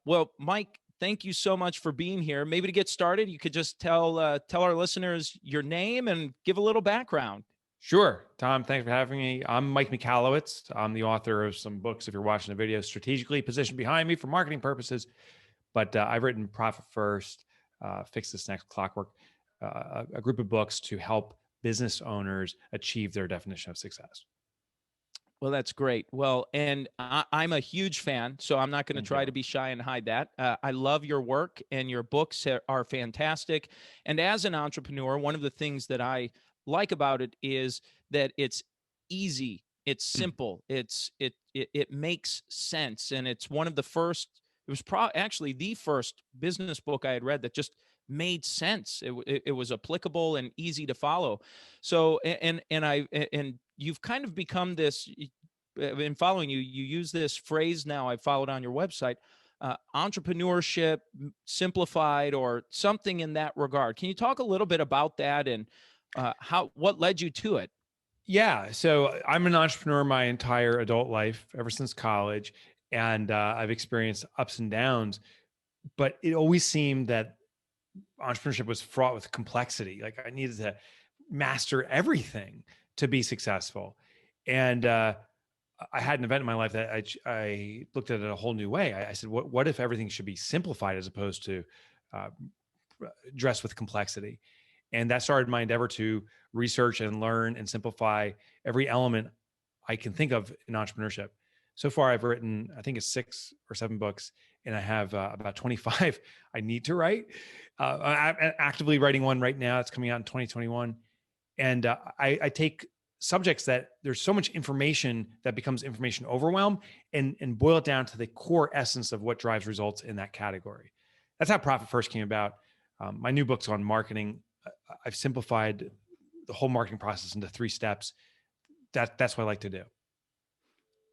Well, Mike, thank you so much for being here. Maybe to get started, you could just tell our listeners your name and give a little background. Sure. Tom, thanks for having me. I'm Mike Michalowicz. I'm the author of some books, if you're watching the video, strategically positioned behind me for marketing purposes. But I've written Profit First, Fix This Next Clockwork, a group of books to help business owners achieve their definition of success. Well, that's great. Well, and I'm a huge fan, so I'm not going to Thank try you. to be shy and hide that. I love your work, and your books are fantastic. And as an entrepreneur, one of the things that I like about it is that it's easy, it's Mm. simple, it makes sense, and it's one of the first. It was actually the first business book I had read that just made sense. It was applicable and easy to follow. So and you've kind of become this in following you. You use this phrase now. I followed on your website, entrepreneurship simplified, or something in that regard. Can you talk a little bit about that and what led you to it? Yeah. So I'm an entrepreneur my entire adult life, ever since college. And I've experienced ups and downs, but it always seemed that entrepreneurship was fraught with complexity. Like I needed to master everything to be successful. And I had an event in my life that I looked at it a whole new way. I said, what if everything should be simplified as opposed to uh, dressed with complexity? And that started my endeavor to research and learn and simplify every element I can think of in entrepreneurship. So far, I've written, I think it's 6 or 7 books, and I have about 25 I need to write. I'm actively writing one right now. It's coming out in 2021. And I take subjects that there's so much information that becomes information overwhelm and boil it down to the core essence of what drives results in that category. That's how Profit First came about. My new book's on marketing. I've simplified the whole marketing process into 3 steps. That's what I like to do.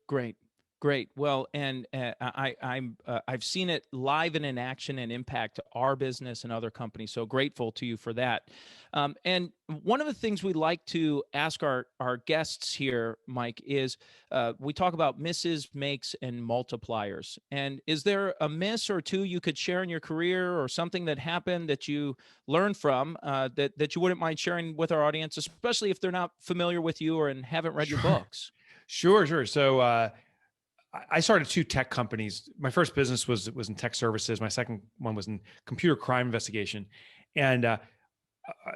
Great. Great. Well, and I've seen it live and in action and impact our business and other companies. So grateful to you for that. And one of the things we like to ask our guests here, Mike, is we talk about misses, makes, and multipliers. And is there a miss or two you could share in your career, or something that happened that you learned from, that you wouldn't mind sharing with our audience, especially if they're not familiar with you or and haven't read your Sure. books? Sure. So I started 2 tech companies. My first business was in tech services. My second one was in computer crime investigation, and I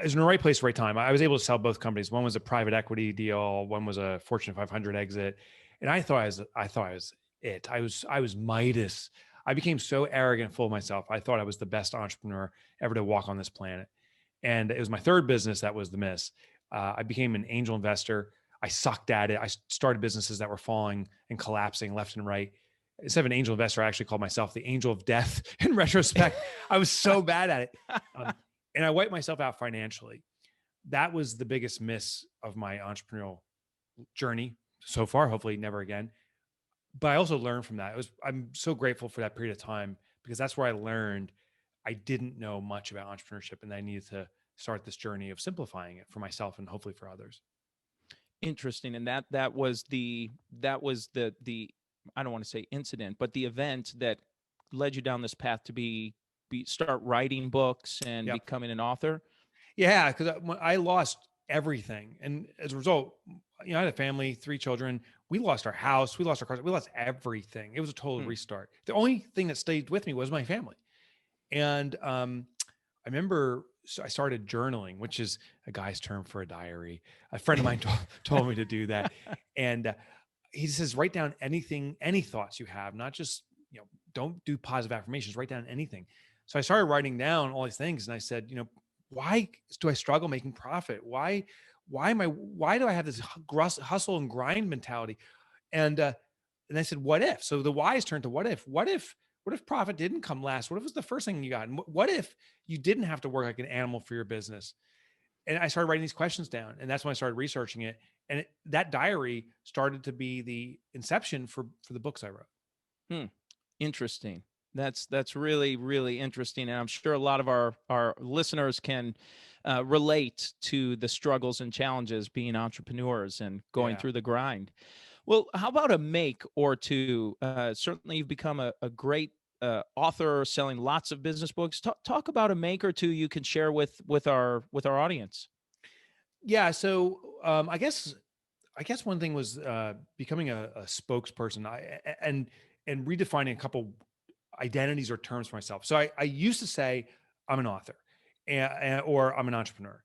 was in the right place, right time. I was able to sell both companies. One was a private equity deal. One was a Fortune 500 exit, and I thought I was it. I was Midas. I became so arrogant, full of myself. I thought I was the best entrepreneur ever to walk on this planet, and it was my third business that was the miss. I became an angel investor. I sucked at it. I started businesses that were falling and collapsing left and right. Instead of an angel investor, I actually called myself the angel of death. In retrospect, I was so bad at it. Um, and I wiped myself out financially. That was the biggest miss of my entrepreneurial journey so far. Hopefully, never again. But I also learned from that. I'm so grateful for that period of time because that's where I learned I didn't know much about entrepreneurship, and I needed to start this journey of simplifying it for myself and hopefully for others. Interesting. And that was the I don't want to say incident, but the event that led you down this path to start writing books and Yep. becoming an author. Yeah, because I lost everything, and as a result, I had a family, 3 children. We lost our house, we lost our cars, we lost everything. It was a total Hmm. restart. The only thing that stayed with me was my family, and I remember I started journaling, which is a guy's term for a diary. A friend of mine told me to do that, and he says write down anything, any thoughts you have, not just don't do positive affirmations. Write down anything. So I started writing down all these things, and I said, why do I struggle making profit? Why do I have this hustle and grind mentality? And I said, what if? So the whys turned to what if? What if profit didn't come last? What if it was the first thing you got? And what if you didn't have to work like an animal for your business? And I started writing these questions down, and that's when I started researching it. And that diary started to be the inception for the books I wrote. Hmm. Interesting. That's really really interesting, and I'm sure a lot of our listeners can relate to the struggles and challenges being entrepreneurs and going Yeah. through the grind. Well, how about a make or two? Certainly, you've become a great author selling lots of business books. Talk about a make or two you can share with our audience. Yeah. So I guess one thing was becoming a spokesperson. And redefining a couple identities or terms for myself. So I used to say I'm an author or I'm an entrepreneur.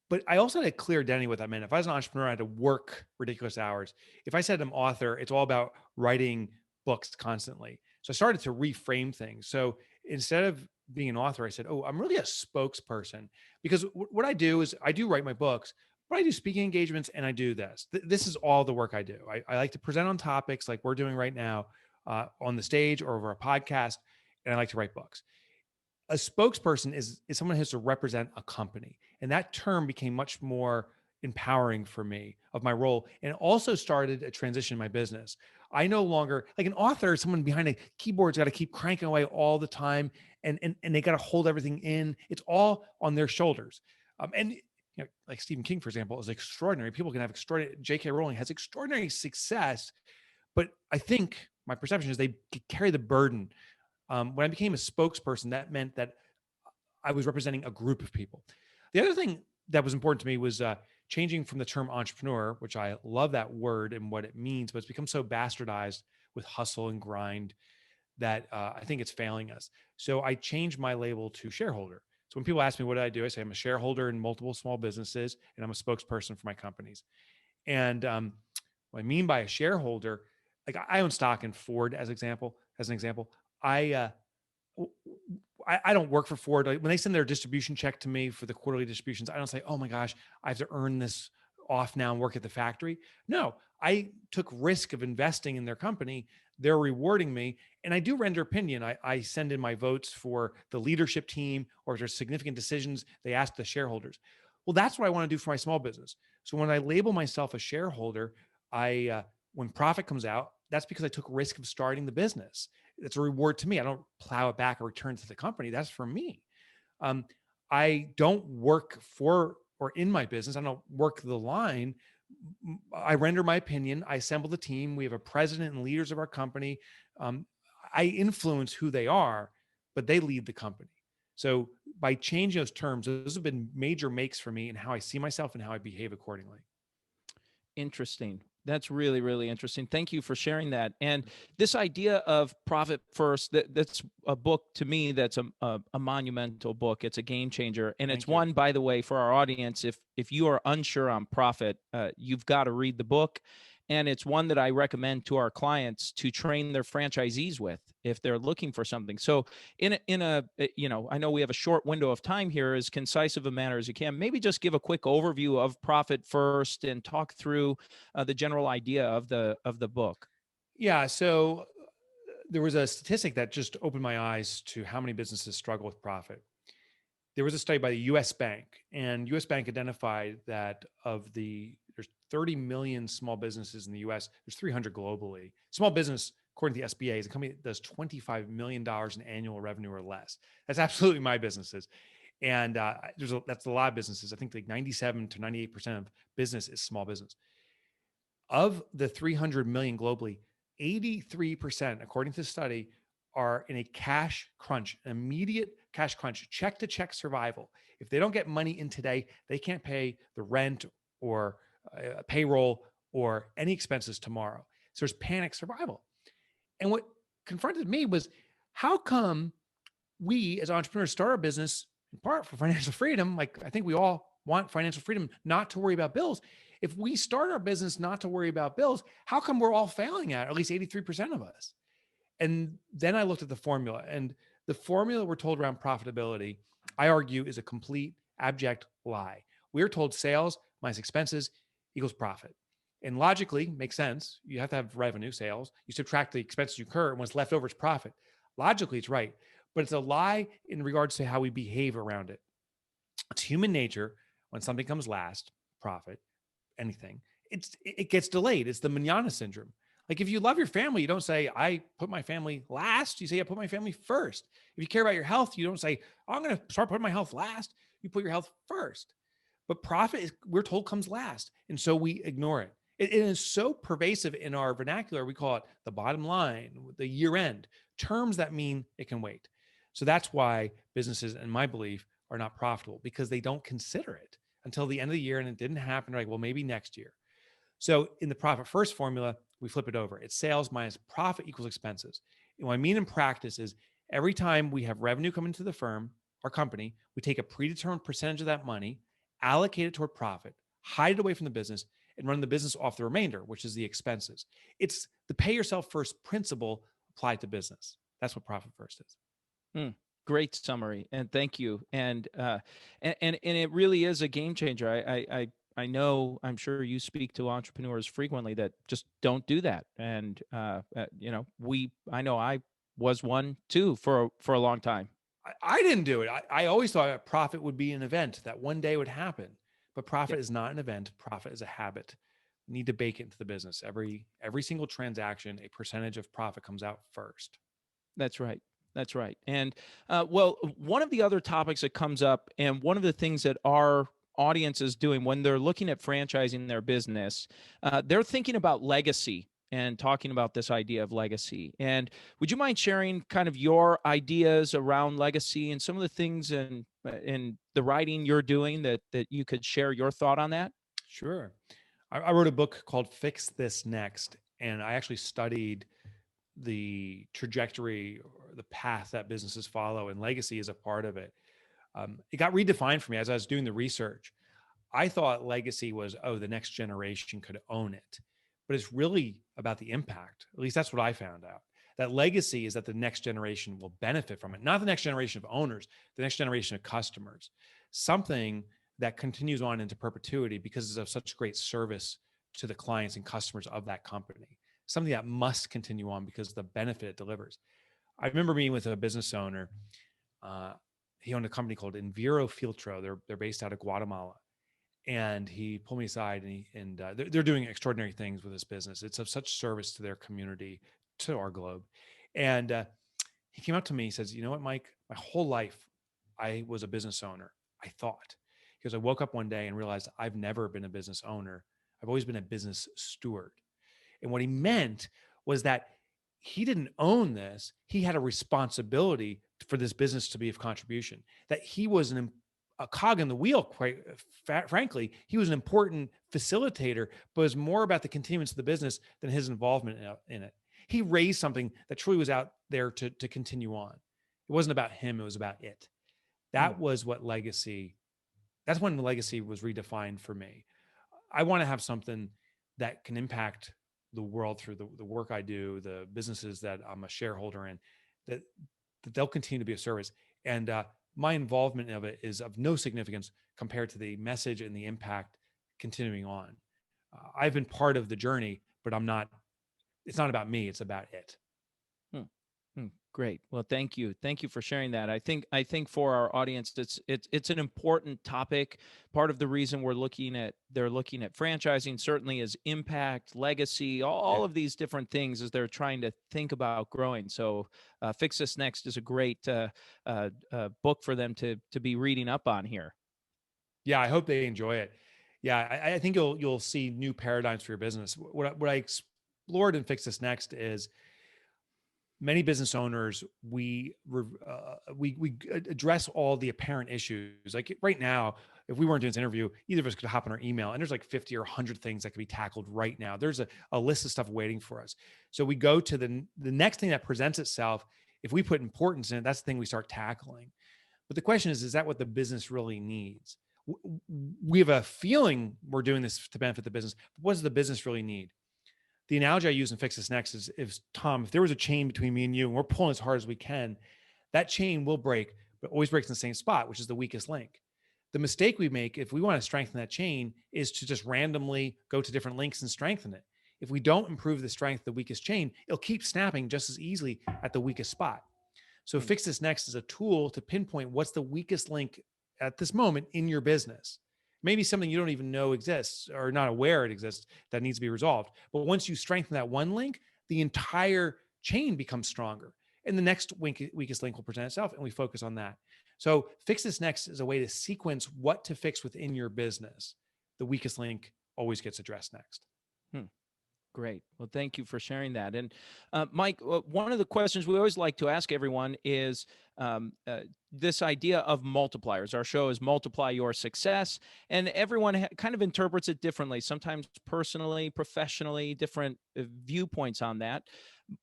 But I also had a clear identity what that meant. If I was an entrepreneur, I had to work ridiculous hours. If I said I'm author, it's all about writing books constantly. So I started to reframe things. So instead of being an author, I said, oh, I'm really a spokesperson because what I do is I do write my books, but I do speaking engagements and I do this. This is all the work I do. I like to present on topics like we're doing right now on the stage or over a podcast, and I like to write books. A spokesperson is someone who has to represent a company, and that term became much more empowering for me of my role, and it also started a transition in my business. I no longer like an author, someone behind a keyboard's got to keep cranking away all the time, and they got to hold everything in. It's all on their shoulders, and like Stephen King, for example, is extraordinary. People can have extraordinary. J.K. Rowling has extraordinary success, but I think my perception is they carry the burden. When I became a spokesperson, that meant that I was representing a group of people. The other thing that was important to me was changing from the term entrepreneur, which I love that word and what it means, but it's become so bastardized with hustle and grind that I think it's failing us. So I changed my label to shareholder. So when people ask me what I do, I say I'm a shareholder in multiple small businesses and I'm a spokesperson for my companies. And what I mean by a shareholder, like I own stock in Ford as an example. I uh, I don't work for Ford. Like when they send their distribution check to me for the quarterly distributions, I don't say, "Oh my gosh, I have to earn this off now and work at the factory." No, I took risk of investing in their company. They're rewarding me, and I do render opinion. I send in my votes for the leadership team, or if there's significant decisions, they ask the shareholders. Well, that's what I want to do for my small business. So when I label myself a shareholder, when profit comes out, that's because I took risk of starting the business. It's a reward to me. I don't plow it back or return to the company. That's for me. Um, I don't work for or in my business. I don't work the line. I render my opinion. I assemble the team. We have a president and leaders of our company. Um, I influence who they are, but they lead the company. So by changing those terms, those have been major makes for me in how I see myself and how I behave accordingly. Interesting. That's really, really interesting. Thank you for sharing that. And this idea of profit first, that's a book to me that's a monumental book. It's a game changer. And it's Thank you. one, by the way, for our audience, if you are unsure on profit, you've got to read the book. And it's one that I recommend to our clients to train their franchisees with if they're looking for something. So I know we have a short window of time here, as concise of a manner as you can. Maybe just give a quick overview of profit first and talk through the general idea of the book. Yeah. So there was a statistic that just opened my eyes to how many businesses struggle with profit. There was a study by the US Bank, and US Bank identified that there's 30 million small businesses in the US, there's 300 globally. Small business, according to the SBA, is a company that does $25 million in annual revenue or less. That's absolutely my businesses. And that's a lot of businesses. I think like 97 to 98% of business is small business. Of the 300 million globally, 83%, according to the study, are in a cash crunch, an immediate cash crunch, check to check survival. If they don't get money in today, they can't pay the rent or payroll or any expenses tomorrow. So there's panic survival. And what confronted me was how come we as entrepreneurs start our business in part for financial freedom? Like I think we all want financial freedom, not to worry about bills. If we start our business not to worry about bills, how come we're all failing at least 83% of us? And then I looked at the formula, and the formula we're told around profitability, I argue, is a complete abject lie. We're told sales minus expenses equals profit. And logically makes sense. You have to have revenue, sales. You subtract the expenses you incur, and what's left over is profit. Logically, it's right. But it's a lie in regards to how we behave around it. It's human nature when something comes last, profit, anything, it gets delayed. It's the manana syndrome. Like if you love your family, you don't say, I put my family last. You say, I put my family first. If you care about your health, you don't say, oh, I'm going to start putting my health last. You put your health first. But profit is, we're told, comes last. And so we ignore it. It is so pervasive in our vernacular. We call it the bottom line, the year end, terms that mean it can wait. So that's why businesses, in my belief, are not profitable, because they don't consider it until the end of the year and it didn't happen. Like, well, maybe next year. So in the profit first formula, we flip it over. It's sales minus profit equals expenses. And what I mean in practice is every time we have revenue come into the firm, our company, we take a predetermined percentage of that money, allocate it toward profit, hide it away from the business, and run the business off the remainder, which is the expenses. It's the pay yourself first principle applied to business. That's what profit first is. Hmm. Great summary, and thank you. And it really is a game changer. I know, I'm sure you speak to entrepreneurs frequently that just don't do that. And I know I was one too for a long time. I didn't do it. I always thought profit would be an event that one day would happen, but Yeah, profit is not an event. Profit is a habit. You need to bake it into the business. Every single transaction, a percentage of profit comes out first. that's right. That's right. And well, one of the other topics that comes up, and one of the things that our audience is doing when they're looking at franchising their business, they're thinking about legacy and talking about this idea of legacy. And would you mind sharing kind of your ideas around legacy and some of the things in the writing you're doing that you could share your thought on that? Sure. I wrote a book called Fix This Next, and I actually studied the trajectory or the path that businesses follow, and legacy is a part of it. It got redefined for me as I was doing the research. I thought legacy was, oh, the next generation could own it. But it's really about the impact. At least that's what I found out. That legacy is that the next generation will benefit from it, not the next generation of owners, the next generation of customers. Something that continues on into perpetuity because it's of such great service to the clients and customers of that company. Something that must continue on because of the benefit it delivers. I remember meeting with a business owner. Uh, he owned a company called Enviro Filtro. They're based out of Guatemala, and he pulled me aside, and they're doing extraordinary things with this business. It's of such service to their community, to our globe. And he came up to me. He says, "You know what, Mike? My whole life, I was a business owner. I thought." Because I woke up one day and realized I've never been a business owner. I've always been a business steward. And what he meant was that he didn't own this. He had a responsibility for this business to be of contribution, that he was a cog in the wheel, quite frankly. He was an important facilitator, but it was more about the continuance of the business than his involvement in it. He raised something that truly was out there to continue on. It wasn't about him, it was about it. Hmm. That was what legacy, that's when the legacy was redefined for me. I want to have something that can impact the world through the work I do, the businesses that I'm a shareholder in, that, that they'll continue to be of service. And my involvement of it is of no significance compared to the message and the impact continuing on. I've been part of the journey, but it's not about me, it's about it. Hmm. Great. Well, thank you. Thank you for sharing that. I think for our audience, it's an important topic. Part of the reason they're looking at franchising certainly is impact, legacy, all Yeah. of these different things as they're trying to think about growing. So, Fix This Next is a great book for them to be reading up on here. Yeah, I hope they enjoy it. Yeah, I think you'll see new paradigms for your business. What I explored and Fix This Next is many business owners, we address all the apparent issues. Like right now, if we weren't doing this interview, either of us could hop on our email, and there's like 50 or 100 things that could be tackled right now. There's a list of stuff waiting for us. So we go to the next thing that presents itself. If we put importance in it, that's the thing we start tackling. But the question is that what the business really needs? We have a feeling we're doing this to benefit the business, but what does the business really need? The analogy I use in Fix This Next is, if Tom, if there was a chain between me and you and we're pulling as hard as we can, that chain will break, but always breaks in the same spot, which is the weakest link. The mistake we make if we want to strengthen that chain is to just randomly go to different links and strengthen it. If we don't improve the strength of the weakest chain, it'll keep snapping just as easily at the weakest spot. So Hmm. Fix This Next is a tool to pinpoint what's the weakest link at this moment in your business. Maybe something you don't even know exists or not aware it exists that needs to be resolved. But once you strengthen that one link, the entire chain becomes stronger. And the next weakest link will present itself, and we focus on that. So Fix This Next is a way to sequence what to fix within your business. The weakest link always gets addressed next. Hmm. Great. Well, thank you for sharing that. And Mike, one of the questions we always like to ask everyone is this idea of multipliers. Our show is Multiply Your Success, and everyone kind of interprets it differently, sometimes personally, professionally, different viewpoints on that.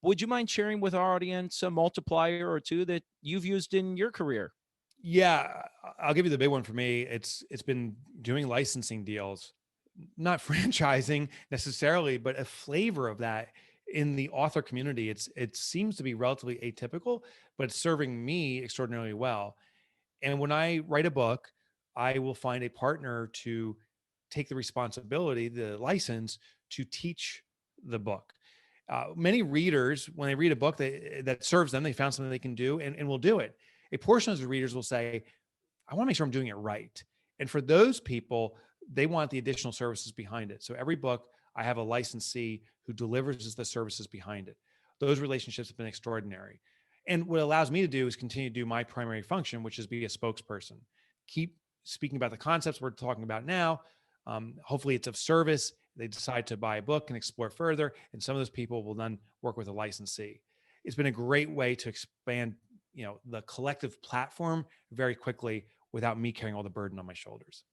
Would you mind sharing with our audience a multiplier or two that you've used in your career? Yeah, I'll give you the big one for me. It's been doing licensing deals, not franchising necessarily, but a flavor of that in the author community. It seems to be relatively atypical, but it's serving me extraordinarily well. And when I write a book, I will find a partner to take the responsibility, the license to teach the book. Many readers, when they read a book that serves them, they found something they can do and will do it. A portion of the readers will say, I want to make sure I'm doing it right. And for those people, they want the additional services behind it. So every book, I have a licensee who delivers the services behind it. Those relationships have been extraordinary. And what it allows me to do is continue to do my primary function, which is be a spokesperson. Keep speaking about the concepts we're talking about now. Hopefully, it's of service. They decide to buy a book and explore further. And some of those people will then work with a licensee. It's been a great way to expand, the collective platform very quickly without me carrying all the burden on my shoulders.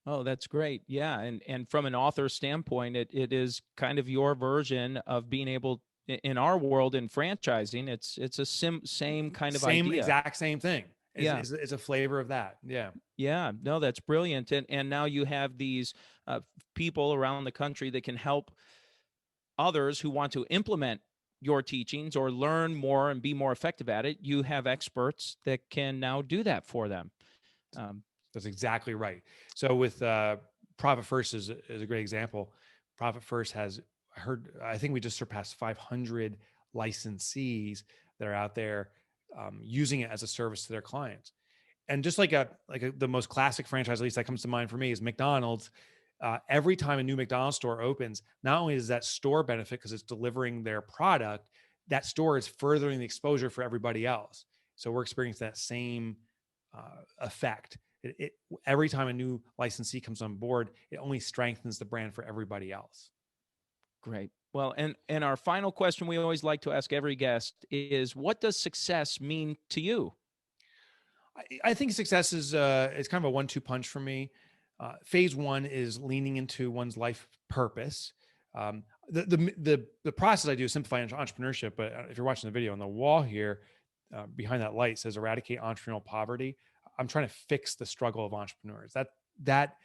Oh, that's great. Yeah, and from an author standpoint, it is kind of your version of being able in our world in franchising. It's a same kind of Same idea. exact same thing. Yeah, Is a flavor of that. Yeah. yeah. No, that's brilliant. And now you have these people around the country that can help others who want to implement your teachings or learn more and be more effective at it. You have experts that can now do that for them. Um, That's exactly right. So with Profit First is a great example. Profit First has I think we just surpassed 500 licensees that are out there using it as a service to their clients. And just the most classic franchise, at least that comes to mind for me, is McDonald's. Every time a new McDonald's store opens, not only does that store benefit because it's delivering their product, that store is furthering the exposure for everybody else. So we're experiencing that same effect. Every time a new licensee comes on board, it only strengthens the brand for everybody else. Great. Well, and our final question we always like to ask every guest is, what does success mean to you? I think success is kind of a 1-2 punch for me. Phase one is leaning into one's life purpose. The process I do is simplify entrepreneurship. But if you're watching the video on the wall here, behind that light says eradicate entrepreneurial poverty. I'm trying to fix the struggle of entrepreneurs. That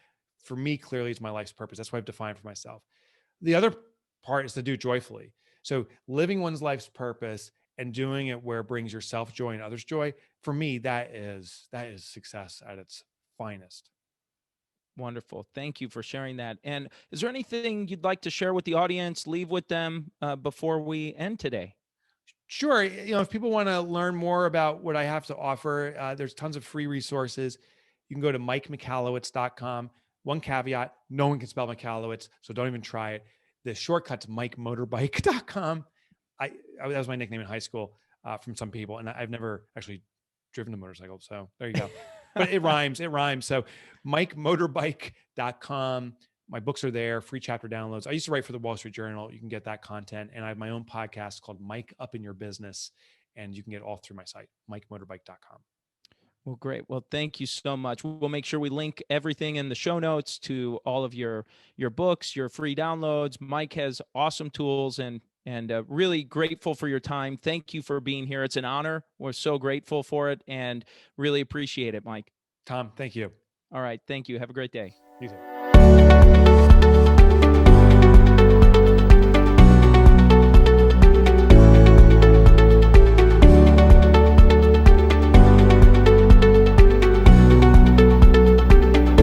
for me clearly is my life's purpose. That's what I've defined for myself. The other part is to do joyfully. So living one's life's purpose and doing it where it brings yourself joy and others joy. For me, that is success at its finest. Wonderful. Thank you for sharing that. And is there anything you'd like to share with the audience, leave with them before we end today? Sure. If people want to learn more about what I have to offer, there's tons of free resources. You can go to MikeMichalowicz.com. One caveat, no one can spell Michalowicz, so don't even try it. The shortcut's MikeMotorbike.com. That was my nickname in high school from some people, and I've never actually driven a motorcycle, so there you go. But it rhymes. It rhymes. So MikeMotorbike.com. My books are there, free chapter downloads. I used to write for the Wall Street Journal. You can get that content. And I have my own podcast called Mike Up in Your Business. And you can get it all through my site, MikeMotorbike.com. Well, great. Well, thank you so much. We'll make sure we link everything in the show notes to all of your books, your free downloads. Mike has awesome tools and really grateful for your time. Thank you for being here. It's an honor. We're so grateful for it and really appreciate it, Mike. Tom, thank you. All right. Thank you. Have a great day. You too.